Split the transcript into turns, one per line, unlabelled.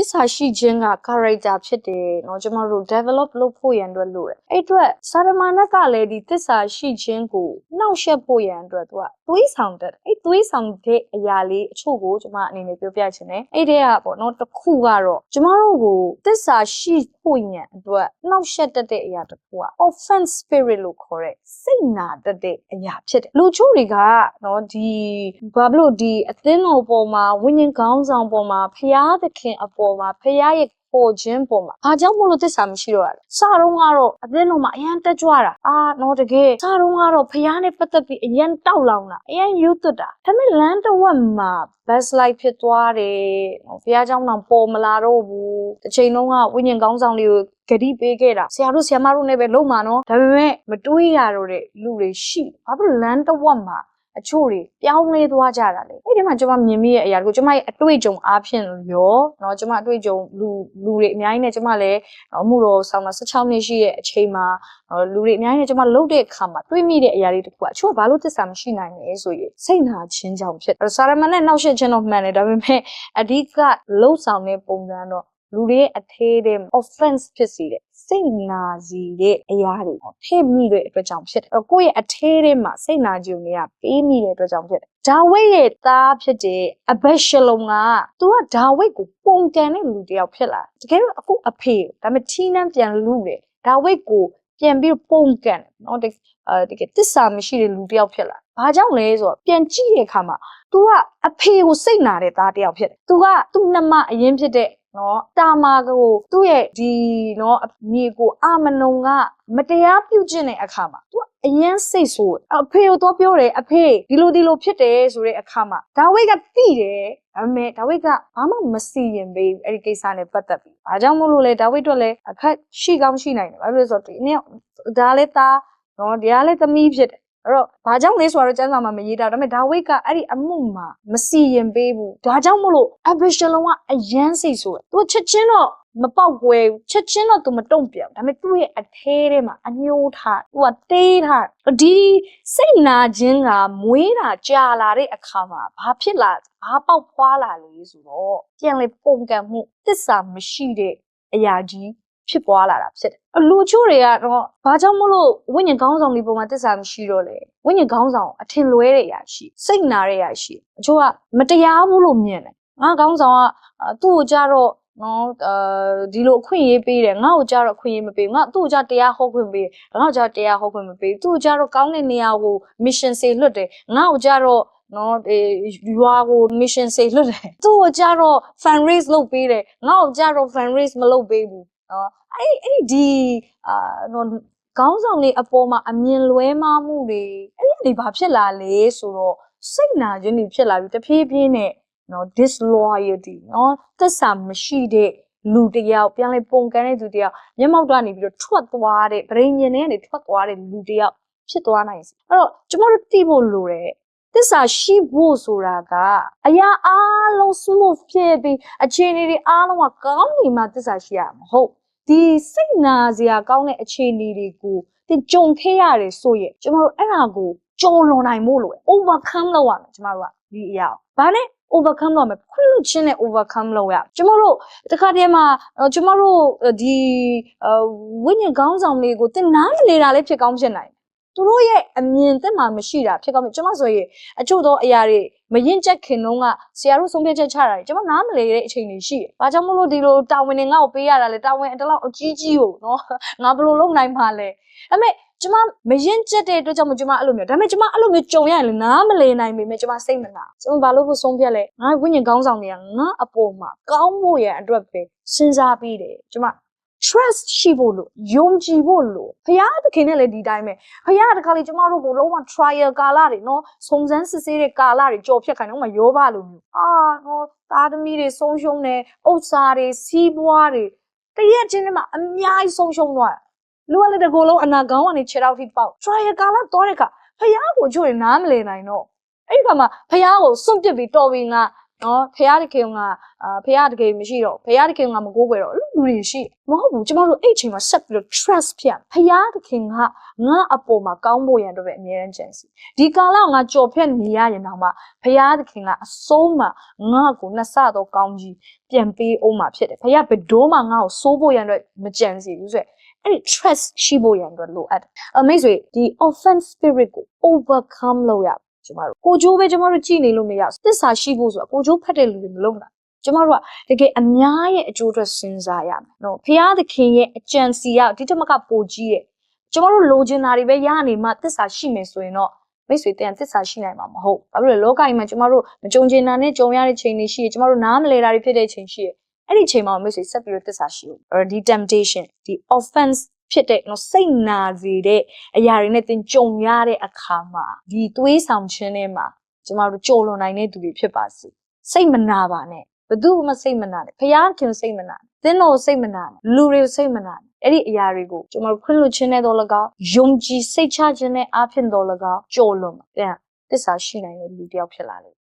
စ္စာရှိခြင်းက character ဖြစ်တယ်เนาะကျမတို့ develop လုပ်ဖို့ရန်အတွက်လိုတယ်အဲ့အတွက်စာရမဏေကလည်းဒီသစ္စာရှိခြင်းကိုနှောက်ယှက်ဖို့ရန်အတွက်သူကသွေးဆောင်တဲ့အဲ့သွေးဆောင်တဲ့အရာလေးအချို့ကိုကျမအနေနဲ့ပြောပြချင်တယ်အဲ့တဲ့ကပေါ့เนาะတစ်ခုကတော့ကျမတို့ကိုသစ္စာရှိဖို့ရန်အတွက်နှောက်ယှက်တတ်တဲ့အရာတစ်ခုက offense spirit လို့ခေါ်တဲ့စိတ်နာတတ်တဲ့အရာဖြစ်တယ်လူချို့တွေကเนาะဒီဘာလို့ဒီအသင်းတော်ပေါ်မှာဝိညာဉ်ခေါင်းဆောင်ပေါ်မှာဖျားသခင်အပေါ်မှာဖျားရဲ့ပေါ်ခြင်းပေါ်မှာအားကြောင့်မလို့သစ္စာမရှိတော့ရတယ်စတော့ကတော့အသင်းတော်မှာအရန်တက်ကြွတာတော့တကယ်စတော့ကတော့ဖျားနဲ့ပတ်သက်ပြီးအရန်တောက်လောင်တာအရန်ယူသွတ်တာဒါပေမဲ့လမ်းတစ်ဝက်မှာ best life ဖြစ်သွားတယ်ဖျားเจ้าနောင်ပေါ်မလာတော့ဘူးတစ်ချိန်လုံးကဝိညာဉ်ခေါင်းဆောင်တွေကိုဂတိပေးခဲ့တာဆရာတို့ဆရာမတို့နဲ့ပဲလုံးမှာနော်ဒါပေမဲ့မတွေးရတော့တဲ့လူတွေရှိဘာဖြစ်လမ်းတစ်ဝက်မှာအချို့တွေပြောင်းလဲသွားကြတာလေအဲ့ဒီမှာကျွန်မမြင်မိရဲ့အရာကိုကျွန်မရဲ့အတွေ့အကြုံအားဖြင့်ရောเนาะကျွန်မအတွေ့အကြုံလူတွေအများကြီးနဲ့ကျွန်မလည်းအမှုတော်ဆောင်တာ16နှစ်ရှိရဲ့အချိန်မှာလူတွေအများကြီးနဲ့ကျွန်မလှုပ်တဲ့အခါမှာတွေးမိတဲ့အရာလေးတစ်ခုကအချို့ကဘာလို့သစ္စာမရှိနိုင်လဲဆိုရင်စိတ်နာခြင်းကြောင့်ဖြစ်စာရမဏေနှောက်ယှက်ခြင်းတော့မှန်တယ်ဒါပေမဲ့အဓိကလှုပ်ဆောင်တဲ့ပုံစံတော့လူတွေရဲ့အသေးတဲ့ offense ဖြစ်စေတဲ့စိတ်နာစီတဲ့အရာတွေထည့်မိတဲ့အတွက်ကြောင့်ဖြစ်တယ်။ကိုယ့်ရဲ့အထဲထဲမှာစိတ်နာကြုံတွေကပေးမိတဲ့အတွက်ကြောင့်ဖြစ်တယ်။ဒါဝိဒ်ရဲ့သားဖြစ်တဲ့အဘက်ရှလုံကသူကဒါဝိဒ်ကိုပုံကန်တဲ့လူတစ်ယောက်ဖြစ်လာ။တကယ်တော့အခုအဖေဒါပေမဲ့ထီးနှံပြန်လူတယ်။ဒါဝိဒ်ကိုပြန်ပြီးပုံကန်တယ်နော်တကယ်သစ္စာမရှိတဲ့လူတစ်ယောက်ဖြစ်လာ။ဘာကြောင့်လဲဆိုတော့ပြန်ကြည့်တဲ့အခါမှာ तू ကအဖေကိုစိတ်နာတဲ့သားတစ်ယောက်ဖြစ်တယ်။ तू ကသူ့နှမအရင်ဖြစ်တဲ့နော်တာမာကိုသူ့ရဲ့ဒီနော်မြေကိုအာမနုံကမတရားပြုတ်ကျင့်တဲ့အခါမှာသူအရင်စိတ်ဆိုးအဖေကိုတော့ပြောတယ်အဖေဒီလိုဖြစ်တယ်ဆိုတဲ့အခါမှာဒါဝိဒ်ကသိတယ်ဒါပေမဲ့ဒါဝိဒ်ကဘာမှမစီရင်ပေးဘူးအဲ့ဒီကိစ္စနဲ့ပတ်သက်ပြီးဘာကြောင့်မို့လို့လဲဒါဝိဒ်တို့လည်းအခက်ရှိကောင်းရှိနိုင်တယ်ဘာလို့လဲဆိုတော့ဒီနေ့ဒါလည်းသားနော်ဒီကလည်းသမီးဖြစ်တယ်အဲ့တော့ဘာကြောင့်လဲဆိုတော့ကျမ်းစာမှာမရေးတာဒါပေမဲ့ဒါဝိဒ်ကအဲ့ဒီအမှုမှာမစီရင်ပေးဘူးဒါကြောင့်မို့လို့အဘရရှလုံကအယမ်းစိတ်ဆိုးတယ်သူချက်ချင်းတော့မပေါက်ကွဲဘူးချက်ချင်းတော့သူမတုံ့ပြန်ဒါပေမဲ့သူ့ရဲ့အထဲထဲမှာအညှိုးထားသူကတေးထားဒီစိတ်နာခြင်းကမွေးတာကြာလာတဲ့အခါမှာဘာဖြစ်လာဘာပေါက်ဖွာလာလဲဆိုတော့ပြန်လေပုံကံမှုသစ္စာမရှိတဲ့အရာကြီးဖြစ်ပွားလာတာဖြစ်တယ်လူချို့တွေကတော့ဘာကြောင့်မလို့ဝိညာဉ်ခေါင်းဆောင်လေးပုံမှာသစ္စာမရှိတော့လဲဝိညာဉ်ခေါင်းဆောင်အထင်လွဲတဲ့အရာရှိစိတ်နာတဲ့အရာရှိအချို့ကမတရားဘူးလို့မြင်တယ်ငါခေါင်းဆောင်ကသူ့ကိုကြတော့နော်ဒီလိုအခွင့်အရေးပေးတယ်ငါ့ကိုကြတော့အခွင့်အရေးမပေးငါသူ့ကိုကြတရားဟောခွင့်ပေးငါ့ကိုကြတရားဟောခွင့်မပေးသူ့ကိုကြတော့ကောင်းတဲ့နေရာကို mission စေလွတ်တယ်ငါ့ကိုကြတော့နော်ရွာကို mission စေလွတ်တယ်သူ့ကိုကြတော့ fund raise လုပ်ပေးတယ်ငါ့ကိုကြတော့ fund raise မလုပ်ပေးဘူးနော်အဲ့ဒီနော်ခေါင်းဆောင်လေးအပေါ်မှာအမြင်လွဲမှားမှုတွေအဲ့ဒီဘာဖြစ်လာလဲဆိုတော့စိတ်နာခြင်းတွေဖြစ်လာပြီးတဖြည်းဖြည်းနဲ့နော် disloyalty နော်သစ္စာမရှိတဲ့လူတစ်ယောက်ပြန်လဲပုံကန်တဲ့သူတစ်ယောက်မျက်မှောက်ကနေပြီးတော့ထွက်သွားတဲ့ဗရိညင်တွေကနေထွက်သွားတဲ့လူတစ်ယောက်ဖြစ်သွားနိုင်စီအဲ့တော့ကျမတို့သိဖို့လိုတယ်သစ္စာရှိဖို့ဆိုတာကအရာအားလုံး smooth ဖြစ်ပြီးအခြေအနေတွေအားလုံးကကောင်းနေမှသစ္စာရှိရမှာဟုတ်ဒီစိတ်နာစရာကောင်းတဲ့အခြေအနေတွေကိုသင်ကြုံခဲ့ရတယ်ဆိုရင်ကျမတို့အဲ့ဒါကိုကျော်လွန်နိုင်ဖို့လိုတယ် overcome လုပ်ရမယ်ကျမတို့ကဒီအရာဘာလဲ overcome လုပ်မယ်ခွင့်လွှတ်ခြင်းနဲ့ overcome လုပ်ရကျမတို့တခါတည်းမှာကျမတို့ဒီဝိညာဉ်ခေါင်းဆောင်တွေကိုသင်နားမလဲတာလည်းဖြစ်ကောင်းဖြစ်နိုင်သူတို့ရဲ့အမြင်သက်မှမရှိတာဖြစ်ကောင်းကျမဆိုရင်အချို့သောအရာတွေမရင်ချက်ခင်တော့ကဆရာတို့ဆုံးဖြတ်ချက်ချတာကျမနားမလဲတဲ့အချိန်တွေရှိတယ်။ဘာကြောင့်မလို့ဒီလိုတာဝန်တွေငါ့ကိုပေးရတာလဲတာဝန်အဲ့လောက်အကြီးကြီးကိုနော်ငါဘယ်လိုလုပ်နိုင်မှာလဲ။ဒါပေမဲ့ကျမမရင်ချက်တဲ့အတွက်ကြောင့်ကျမအဲ့လိုမျိုးဒါပေမဲ့ကျမအဲ့လိုမျိုးကြုံရရင်လည်းနားမလဲနိုင်ပေမဲ့ကျမစိတ်မနာကျမဘာလို့ဆုံးဖြတ်လဲငါဝိညာဉ်ခေါင်းဆောင်တွေကငါအပေါ်မှာကောင်းဖို့ရန်အတွက်ပဲစဉ်းစားပြီးတယ်ကျမtrust ရှိဖို့လို့ယုံကြည်ဖို့လို့ဘုရားသခင်နဲ့လည်းဒီတိုင်းပဲဘုရားတခါလေကျမတို့ကိုလုံးဝ trial ကာလတွေနော်စုံစမ်းစစ်ဆေးတဲ့ကာလတွေကြော်ဖြတ်ခိုင်းတော့မှယောဘလိုမျိုးနော်သားသမီးတွေဆုံးရှုံးတယ်ဥစ္စာတွေစီးပွားတွေတရက်ချင်းနဲ့မှအများကြီးဆုံးရှုံးသွားလူကလည်းတကူလုံးအနာကောင်းကနေခြေထောက်ထိပေါက် trial ကာလတော့တဲ့အခါဘုရားကိုချို့ရင်နားမလည်နိုင်တော့အဲ့ဒီခါမှာဘုရားကိုစွန့်ပစ်ပြီးတော်ပြီးငါ နော်ဖះတခင်ကဖះတခင်မရှိတော့ဖះတခင်ကမကိုးကွယ်တော့လူတွေရှိမဟုတ်ဘူးကျမတို့အဲ့အချိန်မှာဆက်ပြီးတော့ trust ဖြစ်ဖះတခင်ကငါအပေါ်မှာကောင်းဖို့ရန်အတွက်ပဲအမြဲတမ်းကြံစီဒီကာလငါကြော်ဖြတ်နေရရင်တော့မှဖះတခင်ကအစိုးမှာငါ့ကိုနှစ်ဆတော့ကောင်းကြီးပြန်ပေးအောင်မှာဖြစ်တယ်ဖះဘယ်တော့မှငါ့ကိုစိုးဖို့ရန်အတွက်မကြံစီဘူးဆိုအဲ့ဒီ trust ရှိဖို့ရန်အတွက်လိုအပ်တယ်မိတ်ဆွေဒီ offense spirit ကို overcome လုပ်ရကျမတို့ကိုကျိုးပဲကျမတို့ကြည်နေလို့မရသစ္စာရှိဖို့ဆိုတာကိုကျိုးဖတ်တဲ့လူတွေမလုပ်နိုင်ကျမတို့ကတကယ်အများရဲ့အကျိုးအတွက်စဉ်းစားရမယ်နော်ဖခင်သခင်ရဲ့အကြံစီကဒီတမကပိုကြီးရဲ့ကျမတို့လိုချင်တာတွေပဲရနေမှသစ္စာရှိမယ်ဆိုရင်တော့မိတ်ဆွေတန်သစ္စာရှိနိုင်မှာမဟုတ်ဘာဖြစ်လို့လဲလောကကြီးမှာကျမတို့မကြုံချင်တာနဲ့ကြုံရတဲ့ချိန်တွေရှိရကျမတို့နားမလဲတာတွေဖြစ်တဲ့ချိန်ရှိရအဲ့ဒီချိန်မှာမိတ်ဆွေဆက်ပြီးတော့သစ္စာရှိဖို့ဒီ temptation ဒီ offenseဖြစ်တဲ့နော်စိတ်နာစေတဲ့အရာတွေနဲ့သင်ကြုံရတဲ့အခါမှာဒီသွေးဆောင်ခြင်းထဲမှာကျမတို့ကြော်လွန်နိုင်တဲ့သူတွေဖြစ်ပါစေစိတ်မနာပါနဲ့ဘယ်သူမှစိတ်မနာနဲ့ဖခင်စိတ်မနာနဲ့သင်တို့စိတ်မနာနဲ့လူတွေစိတ်မနာနဲ့အဲ့ဒီအရာတွေကိုကျမတို့ခွင့်လွှတ်ခြင်းနဲ့တော့၎င်းယုံကြည်စိတ်ချခြင်းနဲ့အားဖြင့်တော့၎င်းကြော်လွန်ပြန်သစ္စာရှိနိုင်တဲ့လူတစ်ယောက်ဖြစ်လာတယ်